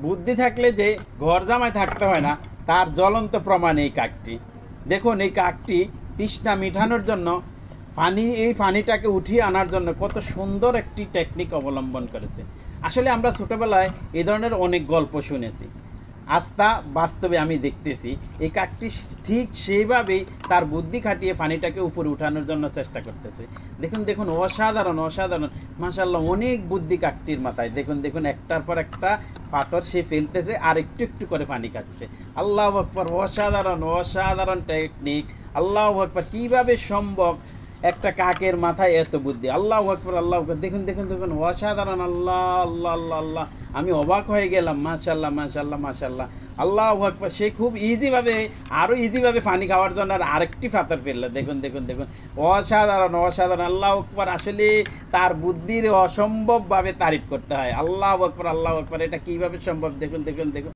বুদ্ধি থাকলে যে ঘর জামায় থাকতে হয় না তার জ্বলন্ত প্রমাণ এই কাকটি। দেখুন এই কাকটি তৃষ্ণা মিটানোর জন্য এই পানিটাকে উঠিয়ে আনার জন্য কত সুন্দর একটি টেকনিক অবলম্বন করেছে। আসলে আমরা ছোটোবেলায় এই ধরনের অনেক গল্প শুনেছি, আজ তা বাস্তবে আমি দেখতেছি এই কাকটি ঠিক সেইভাবেই তার বুদ্ধি খাটিয়ে পানিটাকে উপরে উঠানোর জন্য চেষ্টা করতেছে। দেখুন দেখুন, অসাধারণ অসাধারণ, মাশাআল্লাহ, অনেক বুদ্ধি কাকটির মাথায়। দেখুন দেখুন, একটার পর একটা পাথর সে ফেলতেছে আর একটু একটু করে পানি খাচ্ছে। আল্লাহু আকবার, অসাধারণ অসাধারণ টেকনিক। আল্লাহু আকবার, কীভাবে সম্ভব একটা কাকের মাথায় এত বুদ্ধি! আল্লাহু আকবার আল্লাহু আকবার, দেখুন দেখুন দেখুন, অসাধারণ! আল্লাহ আল্লাহ আল্লাহ আল্লাহ, আমি অবাক হয়ে গেলাম। মাশাআল্লাহ মাশাআল্লাহ মাশাআল্লাহ, আল্লাহু আকবার। সে খুব ইজিভাবে, আরও ইজিভাবে পানি খাওয়ার জন্য আর আরেকটি পাথর ফেললো। দেখুন দেখুন দেখুন, অসাধারণ অসাধারণ! আল্লাহু আকবার, আসলে তার বুদ্ধির অসম্ভবভাবে তারিফ করতে হয়। আল্লাহু আকবার আল্লাহু আকবার, এটা কীভাবে সম্ভব! দেখুন দেখুন দেখুন।